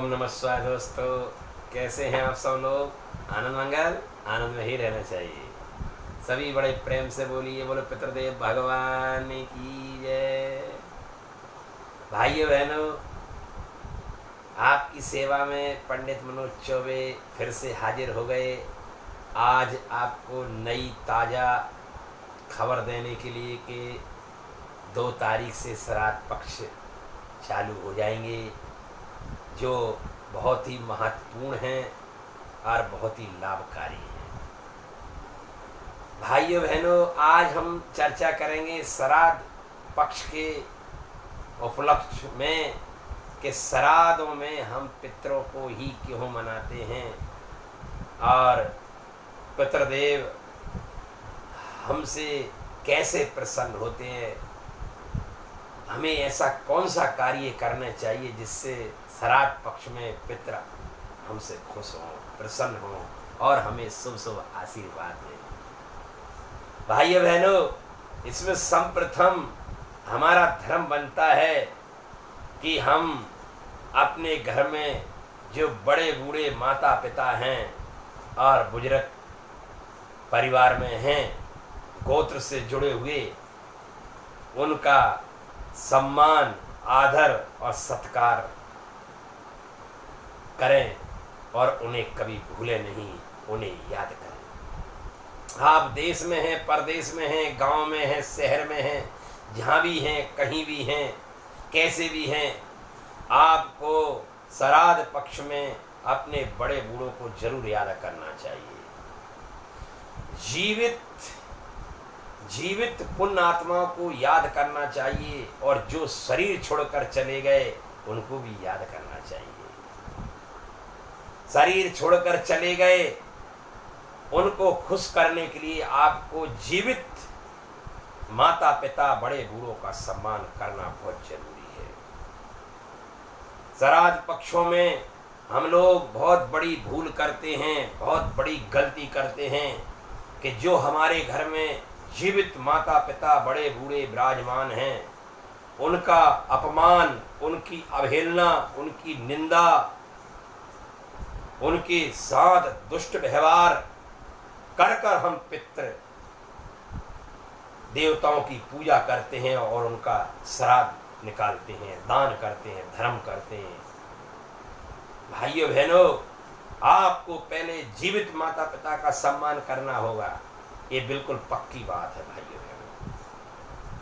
ओम नमः शिवाय। दोस्तों, कैसे हैं आप सब लोग? आनंद मंगल, आनंद में ही रहना चाहिए। सभी बड़े प्रेम से बोलिए, बोलो पितृदेव भगवान की जय। भाइयों बहनों, आपकी सेवा में पंडित मनोज चौबे फिर से हाजिर हो गए। आज आपको नई ताज़ा खबर देने के लिए कि 2 तारीख से श्राद्ध पक्ष चालू हो जाएंगे, जो बहुत ही महत्वपूर्ण हैं और बहुत ही लाभकारी हैं। भाइयों बहनों, आज हम चर्चा करेंगे श्राद्ध पक्ष के उपलक्ष्य में कि श्राद्धों में हम पितरों को ही क्यों मनाते हैं और पितृदेव हमसे कैसे प्रसन्न होते हैं। हमें ऐसा कौन सा कार्य करना चाहिए जिससे श्राद्ध पक्ष में पितर हमसे खुश हों, प्रसन्न हों और हमें शुभ शुभ आशीर्वाद दें। भाइयों बहनों, इसमें सर्वप्रथम हमारा धर्म बनता है कि हम अपने घर में जो बड़े बूढ़े माता पिता हैं और बुजुर्ग परिवार में हैं, गोत्र से जुड़े हुए, उनका सम्मान, आदर और सत्कार करें और उन्हें कभी भूले नहीं, उन्हें याद करें। आप देश में हैं, परदेश में हैं, गांव में हैं, शहर में हैं, जहाँ भी हैं, कहीं भी हैं, कैसे भी हैं, आपको श्राद्ध पक्ष में अपने बड़े बूढ़ों को जरूर याद करना चाहिए। जीवित पुण्य आत्माओं को याद करना चाहिए और जो शरीर छोड़कर चले गए उनको भी याद करना चाहिए। शरीर छोड़कर चले गए उनको खुश करने के लिए आपको जीवित माता पिता बड़े बूढ़ों का सम्मान करना बहुत जरूरी है। श्राद्ध पक्षों में हम लोग बहुत बड़ी भूल करते हैं, बहुत बड़ी गलती करते हैं कि जो हमारे घर में जीवित माता पिता बड़े बूढ़े विराजमान हैं, उनका अपमान, उनकी अवहेलना, उनकी निंदा, उनके साथ दुष्ट व्यवहार कर कर हम पितृ देवताओं की पूजा करते हैं और उनका श्राद्ध निकालते हैं, दान करते हैं, धर्म करते हैं। भाइयों बहनों, आपको पहले जीवित माता पिता का सम्मान करना होगा, ये बिल्कुल पक्की बात है। भाइयों बहनों,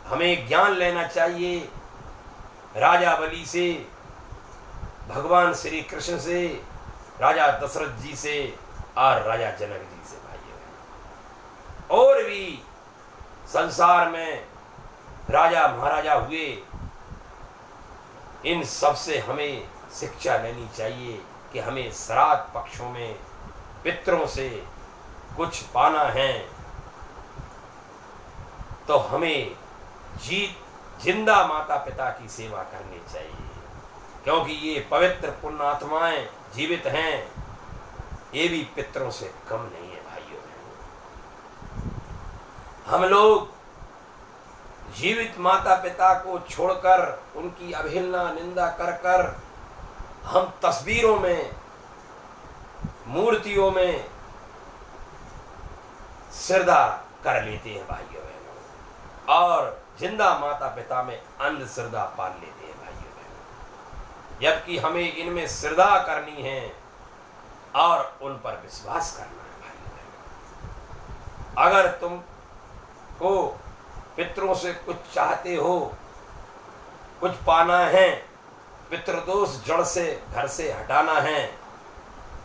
हमें ज्ञान लेना चाहिए राजा बलि से, भगवान श्री कृष्ण से, राजा दशरथ जी से और राजा जनक जी से। भाइयों बहनों, और भी संसार में राजा महाराजा हुए, इन सब से हमें शिक्षा लेनी चाहिए कि हमें श्राद्ध पक्षों में पितरों से कुछ पाना है तो हमें जिंदा माता पिता की सेवा करनी चाहिए, क्योंकि ये पवित्र पुण्य आत्माएं जीवित हैं, ये भी पितरों से कम नहीं है। भाइयों बहनों, हम लोग जीवित माता पिता को छोड़कर उनकी अवहेलना निंदा कर कर हम तस्वीरों में, मूर्तियों में श्रद्धा कर लेते हैं। भाइयों बहनों, और जिंदा माता पिता में अंधश्रद्धा पाल लेते हैं। भाइयों बहनों, जबकि हमें इनमें श्रद्धा करनी है और उन पर विश्वास करना है। भाइयों बहनों, अगर तुम को पितरों से कुछ चाहते हो, कुछ पाना है, पितृदोष जड़ से घर से हटाना है,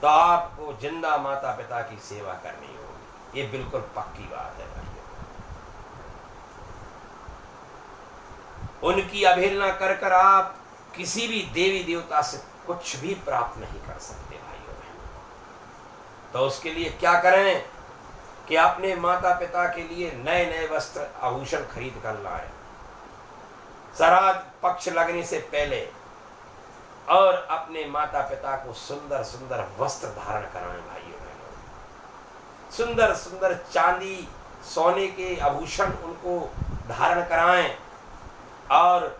तो आपको जिंदा माता पिता की सेवा करनी होगी। ये बिल्कुल पक्की बात है। भाइयों, उनकी अवहेलना कर कर आप किसी भी देवी देवता से कुछ भी प्राप्त नहीं कर सकते। भाइयों बहनों, तो उसके लिए क्या करें कि अपने माता पिता के लिए नए नए वस्त्र आभूषण खरीद कर लाएं श्राद्ध पक्ष लगने से पहले, और अपने माता पिता को सुंदर सुंदर वस्त्र धारण कराएं। भाइयों बहनों, सुंदर सुंदर चांदी सोने के आभूषण उनको धारण कराएं और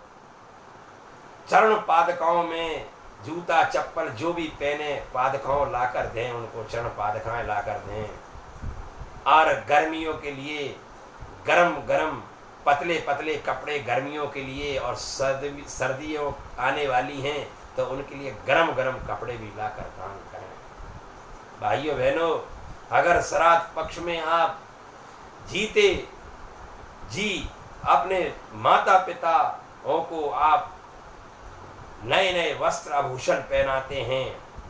चरण पादुकाओं में जूता चप्पल जो भी पहने पादुकाओं लाकर दें, उनको चरण पादुकाएं लाकर दें। और गर्मियों के लिए गरम गरम पतले पतले कपड़े गर्मियों के लिए, और सर्दियों आने वाली हैं तो उनके लिए गरम गरम कपड़े भी लाकर दान करें। भाइयों बहनों, अगर श्राद्ध पक्ष में आप जीते जी अपने माता पिताओं को आप नए नए वस्त्र आभूषण पहनाते हैं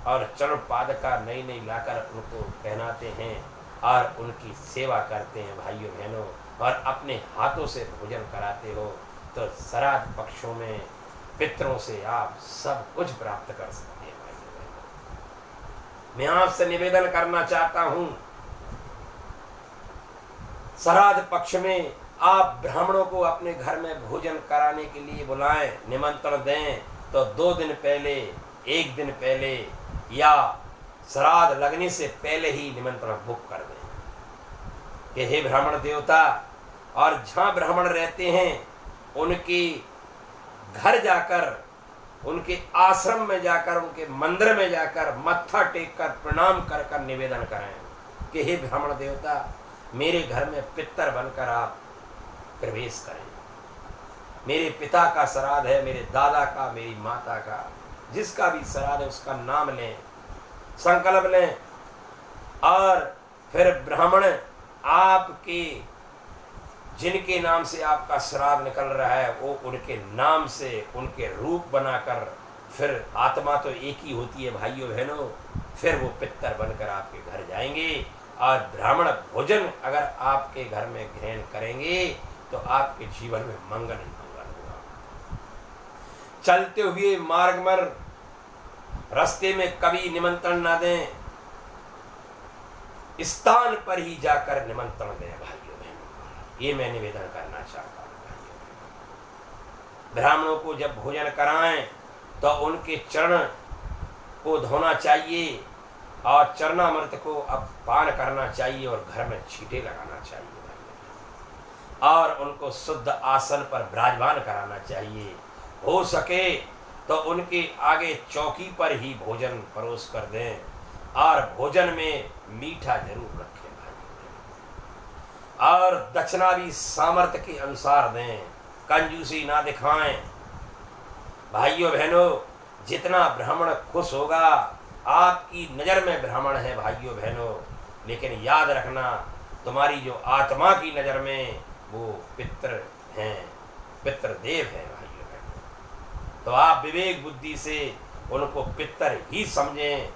और चरण पादुका नई नई लाकर उनको पहनाते हैं और उनकी सेवा करते हैं भाइयों बहनों, और अपने हाथों से भोजन कराते हो, तो श्राद्ध पक्षों में पितरों से आप सब कुछ प्राप्त कर सकते हैं। भाइयों बहनों, मैं आपसे निवेदन करना चाहता हूँ, श्राद्ध पक्ष में आप ब्राह्मणों को अपने घर में भोजन कराने के लिए बुलाएं, निमंत्रण दें, तो 2 दिन पहले, 1 दिन पहले या श्राद्ध लगने से पहले ही निमंत्रण बुक कर दें कि हे ब्राह्मण देवता, और जहाँ ब्राह्मण रहते हैं उनके घर जाकर, उनके आश्रम में जाकर, उनके मंदिर में जाकर मत्था टेक कर प्रणाम कर कर निवेदन करें कि हे ब्राह्मण देवता, मेरे घर में पितर बनकर आप प्रवेश करें। मेरे पिता का श्राद्ध है, मेरे दादा का, मेरी माता का, जिसका भी श्राद्ध है उसका नाम लें, संकल्प लें, और फिर ब्राह्मण आपके जिनके नाम से आपका श्राद्ध निकल रहा है वो उनके नाम से उनके रूप बनाकर, फिर आत्मा तो एक ही होती है भाइयों बहनों, फिर वो पितर बनकर आपके घर जाएंगे और ब्राह्मण भोजन अगर आपके घर में ग्रहण करेंगे तो आपके जीवन में मंगल ही मंगल होगा। चलते हुए मार्ग में रास्ते में कभी निमंत्रण ना दें, स्थान पर ही जाकर निमंत्रण दें भाइयों बहनों, ये मैं निवेदन करना चाहता हूँ। भाइयों ब्राह्मणों को जब भोजन कराएं तो उनके चरण को धोना चाहिए और चरणामृत को अब पान करना चाहिए और घर में छींटे लगाना चाहिए भाइयों, और उनको शुद्ध आसन पर विराजमान कराना चाहिए। हो सके तो उनके आगे चौकी पर ही भोजन परोस कर दें और भोजन में मीठा जरूर रखें भाई, और दक्षिणा भी सामर्थ्य के अनुसार दें, कंजूसी ना दिखाएं। भाइयों बहनों, जितना ब्राह्मण खुश होगा, आपकी नज़र में ब्राह्मण है भाइयों बहनों, लेकिन याद रखना तुम्हारी जो आत्मा की नज़र में वो पितृ हैं, पितृदेव हैं भाइयों बहनों। तो आप विवेक बुद्धि से उनको पितर ही समझें,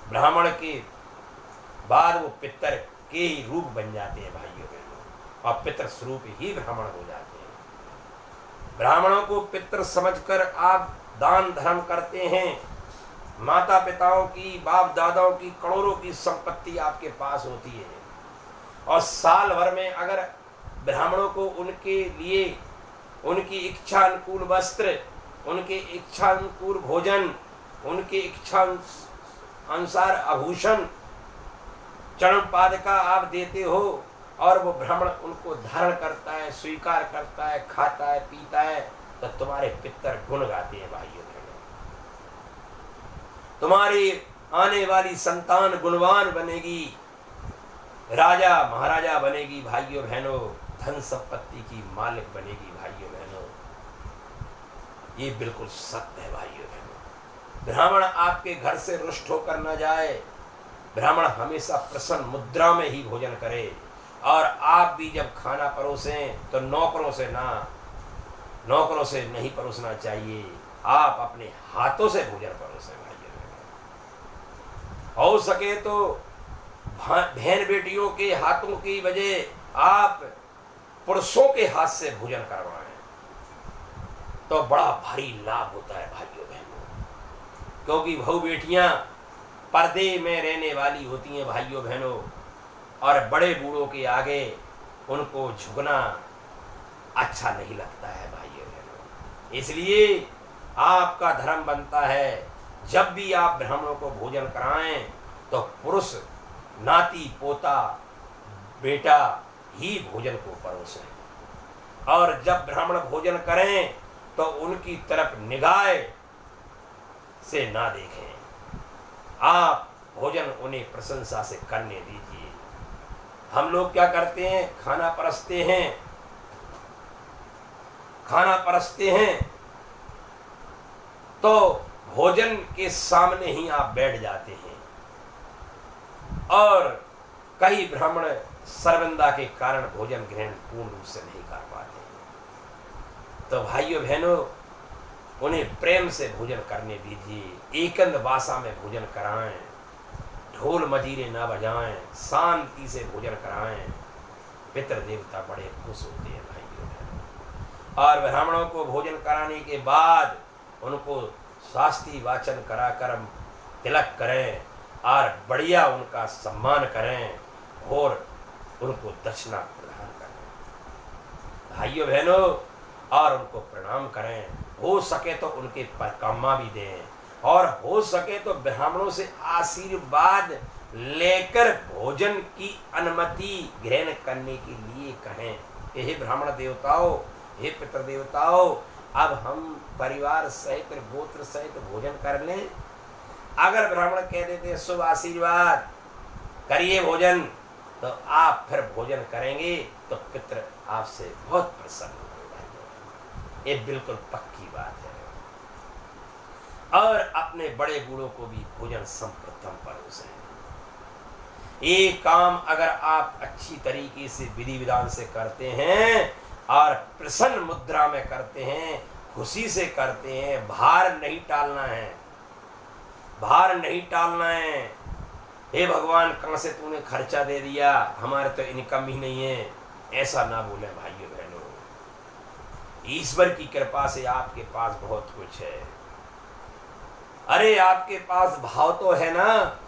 ब्राह्मण के बाद वो पितर के ही रूप बन जाते हैं भाइयों बहनों, और पितृ स्वरूप ही ब्राह्मण हो जाते हैं। ब्राह्मणों को पितृ समझकर आप दान धर्म करते हैं। माता पिताओं की, बाप दादाओं की करोड़ों की संपत्ति आपके पास होती है, और साल भर में अगर ब्राह्मणों को उनके लिए उनकी इच्छा अनुकूल वस्त्र, उनके इच्छा अनुकूल भोजन, उनके इच्छा अनुसार आभूषण, चरण पादुका आप देते हो, और वो ब्राह्मण उनको धारण करता है, स्वीकार करता है, खाता है, पीता है, तो तुम्हारे पितर गुण गाते हैं भाइयों बहनों। तुम्हारी आने वाली संतान गुणवान बनेगी, राजा महाराजा बनेगी भाइयों बहनों, धन संपत्ति की मालिक बनेगी भाइयों बहनों। ये बिल्कुल सत्य है भाइयों बहनों। ब्राह्मण आपके घर से रुष्ट होकर न जाए, ब्राह्मण हमेशा प्रसन्न मुद्रा में ही भोजन करे, और आप भी जब खाना परोसें तो नौकरों से नहीं परोसना चाहिए, आप अपने हाथों से भोजन परोसें भाइयों बहनों। हो सके तो बहन बेटियों के हाथों की बजाय आप पुरुषों के हाथ से भोजन करवाएं तो बड़ा भारी लाभ होता है भाइयों बहनों, क्योंकि बहु बेटियां पर्दे में रहने वाली होती हैं भाइयों बहनों, और बड़े बूढ़ों के आगे उनको झुकना अच्छा नहीं लगता है भाइयों बहनों। इसलिए आपका धर्म बनता है जब भी आप ब्राह्मणों को भोजन कराएं तो पुरुष, नाती पोता, बेटा ही भोजन को परोसें, और जब ब्राह्मण भोजन करें तो उनकी तरफ निगाह से ना देखें, आप भोजन उन्हें प्रशंसा से करने दीजिए। हम लोग क्या करते हैं, खाना परसते हैं तो भोजन के सामने ही आप बैठ जाते हैं, और कई ब्राह्मण सर्वंदा के कारण भोजन ग्रहण पूर्ण रूप से नहीं कर पाते हैं। तो भाइयों बहनों, उन्हें प्रेम से भोजन करने दीजिए, एकंद भाषा में भोजन कराएं, ढोल मजीरे ना बजाएं, शांति से भोजन कराएं। पितृ देवता बड़े खुश होते हैं भाइयों बहनों। और ब्राह्मणों को भोजन कराने के बाद उनको शास्त्री वाचन कराकर तिलक करें और बढ़िया उनका सम्मान करें और उनको दक्षिणा प्रदान करें भाइयों बहनों, और उनको प्रणाम करें। हो सके तो उनके परिक्रमा भी दें, और हो सके तो ब्राह्मणों से आशीर्वाद लेकर भोजन की अनुमति ग्रहण करने के लिए कहें। हे ब्राह्मण देवताओं, हे पितृ देवताओं, अब हम परिवार सहित गोत्र सहित भोजन कर लें। अगर ब्राह्मण कह देते हैं शुभ आशीर्वाद करिए भोजन, तो आप फिर भोजन करेंगे तो पितृ आपसे बहुत प्रसन्न होंगे। ये बिल्कुल पक्की बात है। और अपने बड़े बूढ़ों को भी भोजन संप्रथम परोसें। ये काम अगर आप अच्छी तरीके से विधि विधान से करते हैं और प्रसन्न मुद्रा में करते हैं, खुशी से करते हैं, भार नहीं टालना है, भार नहीं टालना है। हे भगवान, कहाँ से तूने खर्चा दे दिया, हमारे तो इनकम ही नहीं है, ऐसा ना बोले भाइयों बहनों। ईश्वर की कृपा से आपके पास बहुत कुछ है। अरे आपके पास भाव तो है ना,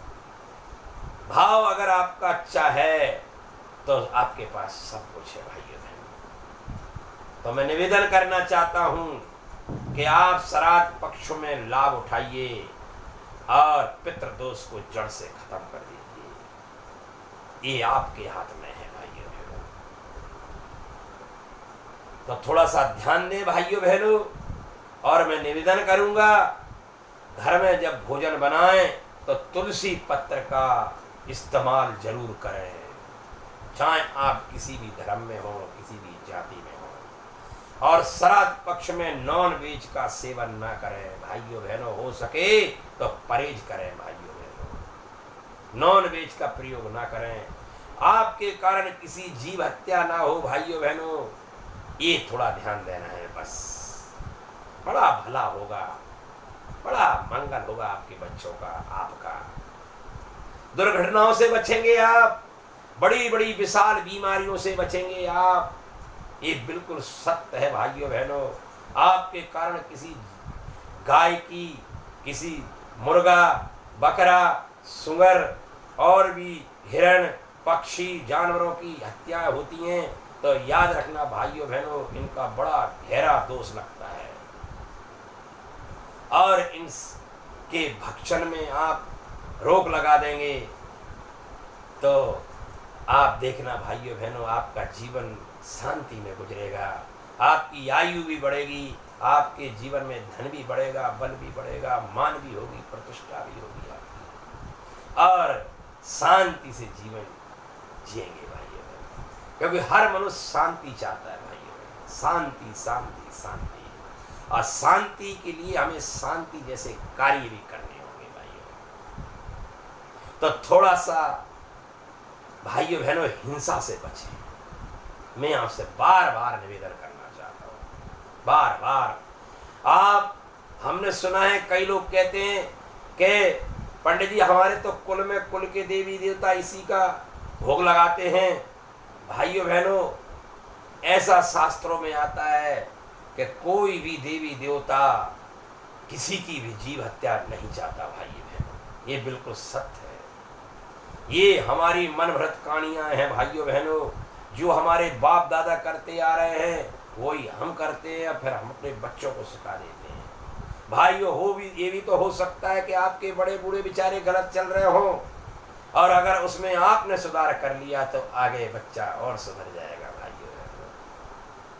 भाव अगर आपका अच्छा है तो आपके पास सब कुछ है भाइयों बहनों। तो मैं निवेदन करना चाहता हूं कि आप श्राद्ध पक्षों में लाभ उठाइए और पितृदोष को जड़ से खत्म कर दीजिए। ये आपके हाथ में है भाइयों बहनों। तो थोड़ा सा ध्यान दें भाइयों बहनों। और मैं निवेदन करूंगा, घर में जब भोजन बनाएं तो तुलसी पत्र का इस्तेमाल जरूर करें, चाहे आप किसी भी धर्म में हो, किसी भी जाति में हो। और श्राद्ध पक्ष में नॉन वेज का सेवन ना करें भाइयों बहनों। हो सके तो परहेज करें भाइयों बहनों, नॉन वेज का प्रयोग ना करें। आपके कारण किसी जीव हत्या ना हो भाइयों बहनों, ये थोड़ा ध्यान देना है बस। बड़ा भला होगा, बड़ा मंगल होगा आपके बच्चों का, आपका। दुर्घटनाओं से बचेंगे आप, बड़ी बड़ी विशाल बीमारियों से बचेंगे आप। ये बिल्कुल सत्य है भाइयों बहनों। आपके कारण किसी गाय की, किसी मुर्गा, बकरा, सुअर और भी हिरण, पक्षी, जानवरों की हत्याएं होती हैं, तो याद रखना भाइयों बहनों, इनका बड़ा गहरा दोष लगता है। और इनके भक्षण में आप रोक लगा देंगे तो आप देखना भाइयों बहनों, आपका जीवन शांति में गुजरेगा, आपकी आयु भी बढ़ेगी, आपके जीवन में धन भी बढ़ेगा, बल भी बढ़ेगा, मान भी होगी, प्रतिष्ठा भी होगी आपकी, और शांति से जीवन जिएंगे भाइयों बहनों। क्योंकि हर मनुष्य शांति चाहता है भाइयों बहनों, शांति शांति शांति। और शांति के लिए हमें शांति जैसे कार्य भी करने होंगे भाइयों। तो थोड़ा सा भाइयों बहनों हिंसा से बचें। मैं आपसे बार बार निवेदन करना चाहता हूँ, बार बार। हमने सुना है कई लोग कहते हैं कि पंडित जी हमारे तो कुल में कुल के देवी देवता इसी का भोग लगाते हैं। भाइयों बहनों, ऐसा शास्त्रों में आता है कि कोई भी देवी देवता किसी की भी जीव हत्या नहीं चाहता भाइयों बहनों। ये बिल्कुल सत्य है। ये हमारी मनभृत कहानियां हैं भाइयों बहनों, जो हमारे बाप दादा करते आ रहे हैं वही हम करते हैं, फिर हम अपने बच्चों को सिखा देते हैं। भाइयों, ये भी तो हो सकता है कि आपके बड़े बूढ़े बेचारे गलत चल रहे हों, और अगर उसमें आपने सुधार कर लिया तो आगे बच्चा और सुधर जाएगा भाइयों बहनों।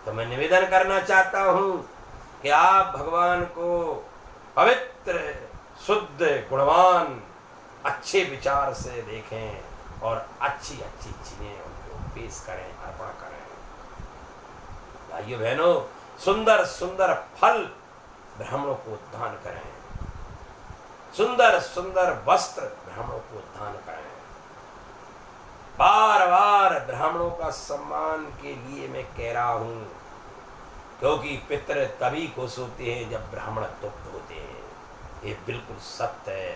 तो मैं निवेदन करना चाहता हूँ कि आप भगवान को पवित्र शुद्ध गुणवान अच्छे विचार से देखें और अच्छी अच्छी चीजें उनको पेश करें, अर्पण करें। भाइयों बहनों, सुंदर सुंदर फल ब्राह्मणों को दान करें, सुंदर सुंदर वस्त्र ब्राह्मणों को दान करें। बार बार ब्राह्मणों का सम्मान के लिए मैं कह रहा हूं, क्योंकि पितृ तभी खुश होते हैं जब ब्राह्मण तृप्त होते हैं। ये बिल्कुल सत्य है।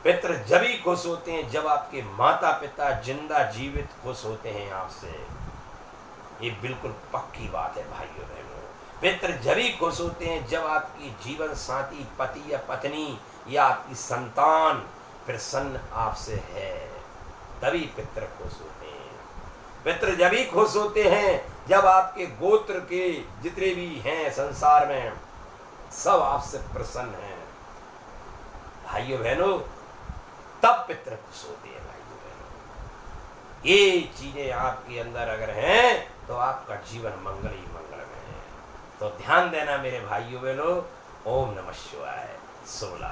पितृ जब ही खुश होते हैं जब आपके माता पिता जिंदा जीवित खुश होते हैं आपसे। ये बिल्कुल पक्की बात है भाइयों बहनों। पितृ जब ही खुश होते हैं जब आपकी जीवन साथी पति या पत्नी या आपकी संतान प्रसन्न आपसे है, तभी पितृ खुश होते हैं। पितृ जब ही खुश होते हैं जब आपके गोत्र के जितने भी हैं संसार में सब आपसे प्रसन्न हैं भाइयों बहनों, तब पितृ खुश होते हैं भाइयों बहनों। ये चीजें आपके अंदर अगर हैं तो आपका जीवन मंगल ही मंगल में है। तो ध्यान देना मेरे भाइयों बहनों। ओम नमः शिवाय। 16